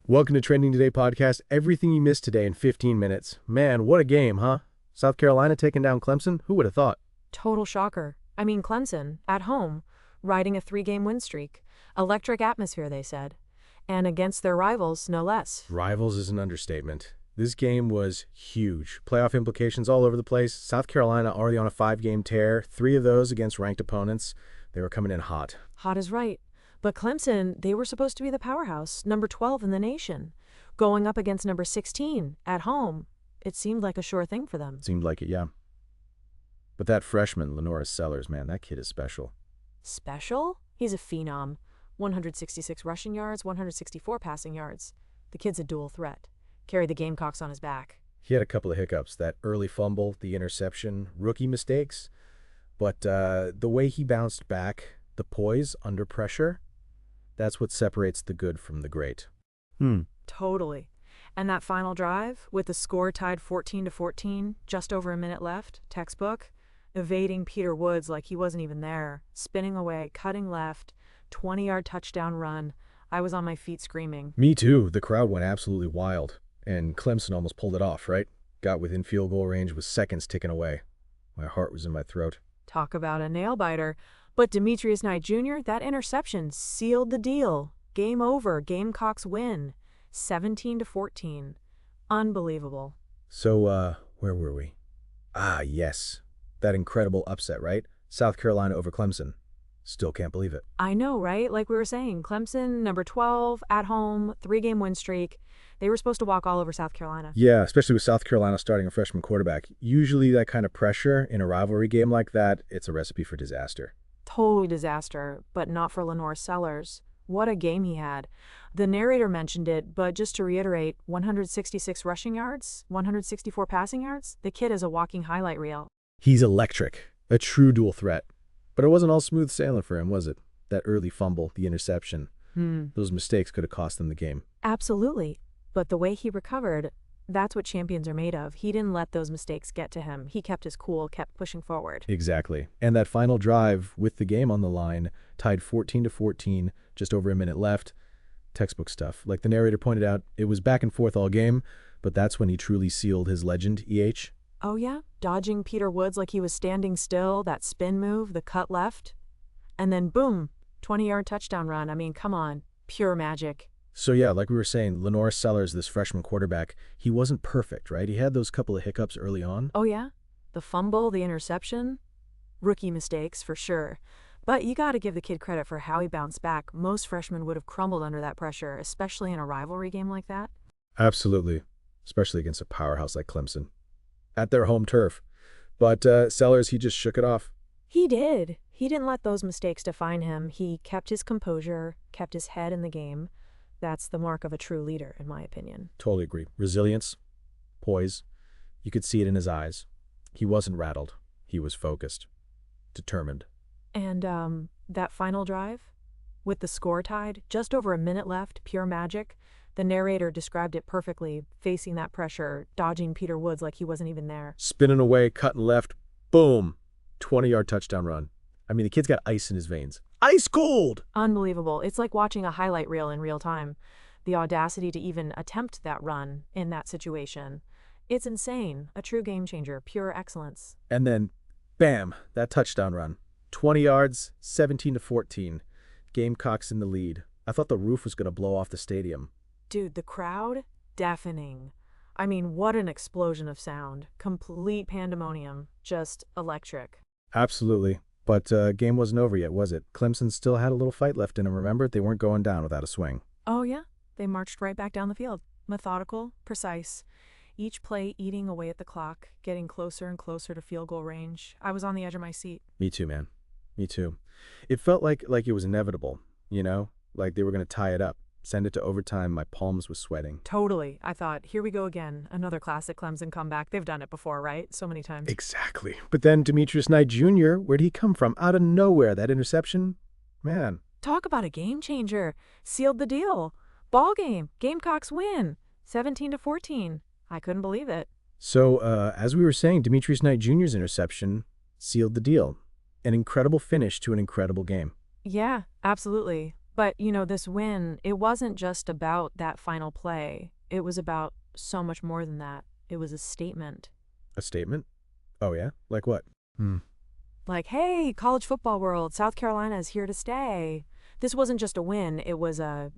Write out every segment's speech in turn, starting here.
Welcome to Trending Today podcast. Everything you missed today in 15 minutes. Man, what a game, huh? South Carolina taking down Clemson? Who would have thought? Total shocker. I mean, Clemson, at home, riding a 3-game win streak. Electric atmosphere, they said. And against their rivals, no less. Rivals is an understatement. This game was huge. Playoff implications all over the place. South Carolina already on a 5-game tear. 3 of those against ranked opponents. They were coming in hot. Hot is right. But Clemson, they were supposed to be the powerhouse, number 12 in the nation. Going up against number 16 at home, it seemed like a sure thing for them. Seemed like it, yeah. But that freshman, LaNorris Sellers, man, that kid is special. Special? He's a phenom. 166 rushing yards, 164 passing yards. The kid's a dual threat. Carried the Gamecocks on his back. He had a couple of hiccups, that early fumble, the interception, rookie mistakes. But the way he bounced back, the poise under pressure, that's what separates the good from the great. Totally. And that final drive, with the score tied 14-14, just over a minute left, textbook, evading Peter Woods like he wasn't even there, spinning away, cutting left, 20-yard touchdown run. I was on my feet screaming. Me too. The crowd went absolutely wild. And Clemson almost pulled it off, right? Got within field goal range with seconds ticking away. My heart was in my throat. Talk about a nail-biter. But Demetrius Knight Jr., that interception sealed the deal. Game over. Gamecocks win. 17-14. Unbelievable. So, where were we? Ah, yes. That incredible upset, right? South Carolina over Clemson. Still can't believe it. I know, right? Like we were saying, Clemson, number 12, at home, 3-game win streak. They were supposed to walk all over South Carolina. Yeah, especially with South Carolina starting a freshman quarterback. Usually that kind of pressure in a rivalry game like that, it's a recipe for disaster. Totally disaster, but not for LaNorris Sellers. What a game he had. The narrator mentioned it, but just to reiterate, 166 rushing yards, 164 passing yards. The kid is a walking highlight reel. He's electric, a true dual threat. But it wasn't all smooth sailing for him, was it? That early fumble, the interception. Those mistakes could have cost them the game. Absolutely. But the way he recovered, that's what champions are made of. He didn't let those mistakes get to him. He kept his cool, kept pushing forward. Exactly. And that final drive with the game on the line, tied 14-14, just over a minute left. Textbook stuff. Like the narrator pointed out, it was back and forth all game, but that's when he truly sealed his legend, EH. Oh yeah? Dodging Peter Woods like he was standing still, that spin move, the cut left. And then boom, 20-yard touchdown run. I mean, come on. Pure magic. So yeah, like we were saying, LaNorris Sellers, this freshman quarterback, he wasn't perfect, right? He had those couple of hiccups early on. Oh yeah? The fumble, the interception. Rookie mistakes, for sure. But you got to give the kid credit for how he bounced back. Most freshmen would have crumbled under that pressure, especially in a rivalry game like that. Absolutely. Especially against a powerhouse like Clemson. At their home turf. But Sellers, he just shook it off. He did. He didn't let those mistakes define him. He kept his composure, kept his head in the game. That's the mark of a true leader, in my opinion. Totally agree. Resilience, poise. You could see it in his eyes. He wasn't rattled. He was focused. Determined. And that final drive? With the score tied, just over a minute left, pure magic. The narrator described it perfectly, facing that pressure, dodging Peter Woods like he wasn't even there. Spinning away, cutting left, boom, 20-yard touchdown run. I mean, the kid's got ice in his veins. Ice cold! Unbelievable. It's like watching a highlight reel in real time. The audacity to even attempt that run in that situation. It's insane. A true game changer. Pure excellence. And then, bam, that touchdown run. 20 yards, 17-14. Gamecocks in the lead. I thought the roof was going to blow off the stadium. Dude, the crowd? Deafening. I mean, what an explosion of sound. Complete pandemonium. Just electric. Absolutely. But game wasn't over yet, was it? Clemson still had a little fight left in them, remember? They weren't going down without a swing. Oh, yeah. They marched right back down the field. Methodical, precise. Each play eating away at the clock, getting closer and closer to field goal range. I was on the edge of my seat. Me too, man. Me too. It felt like it was inevitable, you know? Like they were going to tie it up. Send it to overtime. My palms were sweating. Totally. I thought, here we go again. Another classic Clemson comeback. They've done it before, right? So many times. Exactly. But then Demetrius Knight Jr., where'd he come from? Out of nowhere. That interception? Man. Talk about a game changer. Sealed the deal. Ball game. Gamecocks win. 17-14. I couldn't believe it. So, as we were saying, Demetrius Knight Jr.'s interception sealed the deal. An incredible finish to an incredible game. Yeah, absolutely. But, this win, it wasn't just about that final play. It was about so much more than that. It was a statement. A statement? Oh, yeah? Like what? Hmm. Like, hey, college football world, South Carolina is here to stay. This wasn't just a win, it was a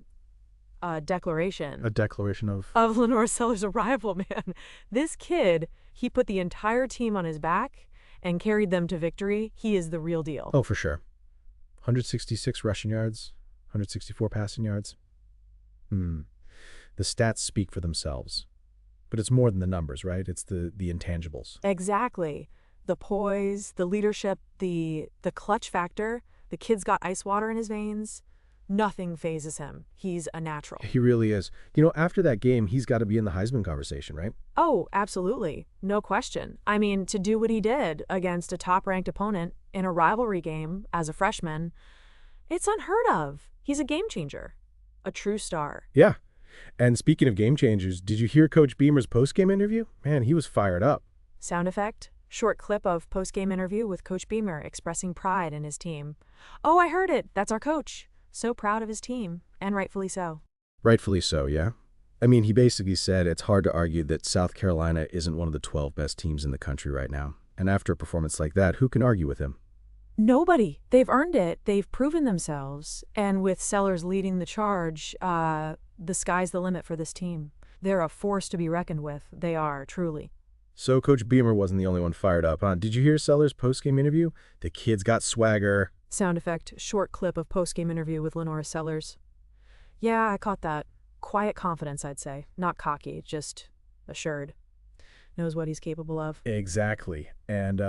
declaration. A declaration of LaNorris Sellers' arrival, man. This kid, he put the entire team on his back and carried them to victory. He is the real deal. Oh, for sure. 166 rushing yards, 164 passing yards. The stats speak for themselves. But it's more than the numbers, right? It's the intangibles. Exactly. The poise, the leadership, the clutch factor. The kid's got ice water in his veins. Nothing phases him. He's a natural. He really is. After that game, he's got to be in the Heisman conversation, right? Oh, absolutely. No question. I mean, to do what he did against a top-ranked opponent in a rivalry game as a freshman, it's unheard of. He's a game changer. A true star. Yeah. And speaking of game changers, did you hear Coach Beamer's post-game interview? Man, he was fired up. Sound effect? Short clip of post-game interview with Coach Beamer expressing pride in his team. Oh, I heard it. That's our coach. So proud of his team, and rightfully so. Rightfully so, yeah? I mean, he basically said it's hard to argue that South Carolina isn't one of the 12 best teams in the country right now. And after a performance like that, who can argue with him? Nobody. They've earned it. They've proven themselves. And with Sellers leading the charge, the sky's the limit for this team. They're a force to be reckoned with. They are, truly. So Coach Beamer wasn't the only one fired up, huh? Did you hear Sellers' post-game interview? The kid's got swagger. Sound effect, short clip of post-game interview with LaNorris Sellers. Yeah, I caught that. Quiet confidence, I'd say. Not cocky, just assured. Knows what he's capable of. Exactly. And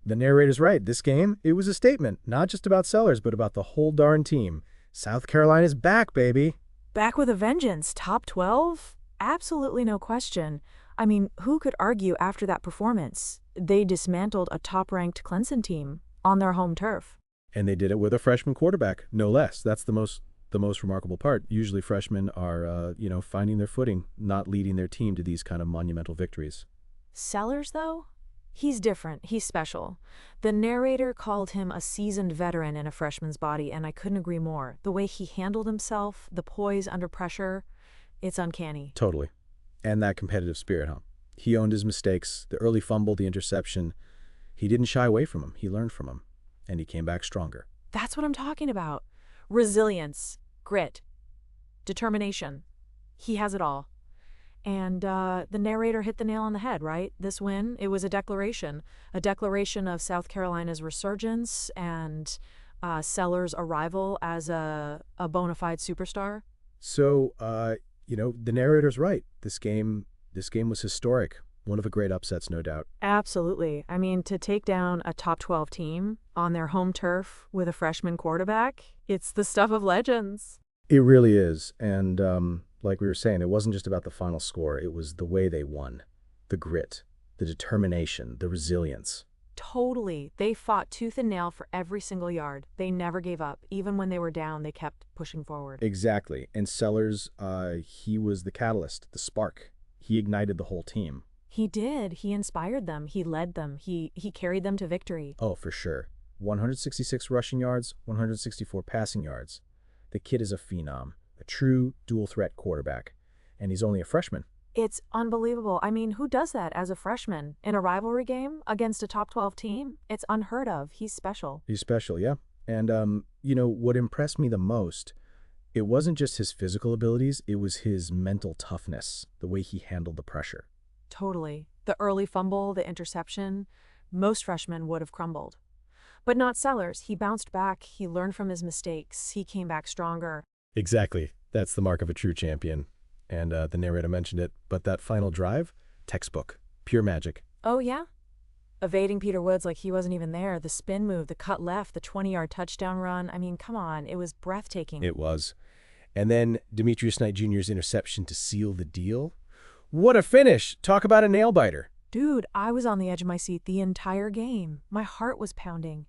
the narrator's right. This game, it was a statement, not just about Sellers, but about the whole darn team. South Carolina's back, baby. Back with a vengeance. Top 12? Absolutely no question. I mean, who could argue after that performance? They dismantled a top-ranked Clemson team on their home turf. And they did it with a freshman quarterback, no less. That's the most remarkable part. Usually freshmen are, finding their footing, not leading their team to these kind of monumental victories. Sellers, though? He's different. He's special. The narrator called him a seasoned veteran in a freshman's body, and I couldn't agree more. The way he handled himself, the poise under pressure, it's uncanny. Totally. And that competitive spirit, huh? He owned his mistakes, the early fumble, the interception. He didn't shy away from them. He learned from them. And he came back stronger. That's what I'm talking about. Resilience, grit, determination. He has it all. And the narrator hit the nail on the head, right? This win, it was a declaration of South Carolina's resurgence and Sellers' arrival as a bona fide superstar. So, the narrator's right. This game was historic. One of the great upsets, no doubt. Absolutely. I mean, to take down a top 12 team on their home turf with a freshman quarterback, it's the stuff of legends. It really is. And like we were saying, it wasn't just about the final score. It was the way they won. The grit, the determination, the resilience. Totally. They fought tooth and nail for every single yard. They never gave up. Even when they were down, they kept pushing forward. Exactly. And Sellers, he was the catalyst, the spark. He ignited the whole team. He did. He inspired them. He led them. He carried them to victory. Oh, for sure. 166 rushing yards, 164 passing yards. The kid is a phenom, a true dual-threat quarterback. And he's only a freshman. It's unbelievable. I mean, who does that as a freshman? In a rivalry game against a top 12 team? It's unheard of. He's special. He's special, yeah. And, what impressed me the most, it wasn't just his physical abilities, it was his mental toughness, the way he handled the pressure. Totally. The early fumble, the interception, most freshmen would have crumbled. But not Sellers. He bounced back. He learned from his mistakes. He came back stronger. Exactly. That's the mark of a true champion. And the narrator mentioned it, but that final drive, textbook, pure magic. Oh, yeah? Evading Peter Woods like he wasn't even there, the spin move, the cut left, the 20-yard touchdown run. I mean, come on, it was breathtaking. It was. And then Demetrius Knight Jr.'s interception to seal the deal. What a finish! Talk about a nail-biter. Dude, I was on the edge of my seat the entire game. My heart was pounding.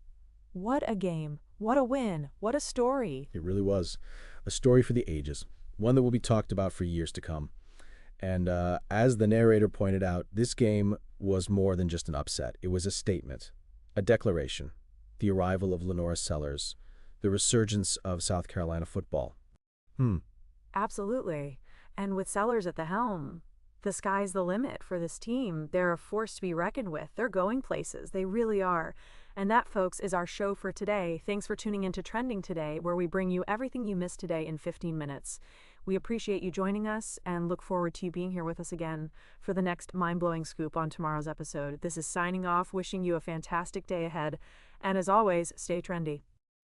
What a game. What a win. What a story. It really was. A story for the ages. One that will be talked about for years to come. And as the narrator pointed out, this game was more than just an upset. It was a statement, a declaration, the arrival of LaNorris Sellers, the resurgence of South Carolina football. Hmm. Absolutely. And with Sellers at the helm, the sky's the limit for this team. They're a force to be reckoned with. They're going places. They really are. And that, folks, is our show for today. Thanks for tuning into Trending Today, where we bring you everything you missed today in 15 minutes. We appreciate you joining us and look forward to you being here with us again for the next mind-blowing scoop on tomorrow's episode. This is signing off, wishing you a fantastic day ahead. And as always, stay trendy.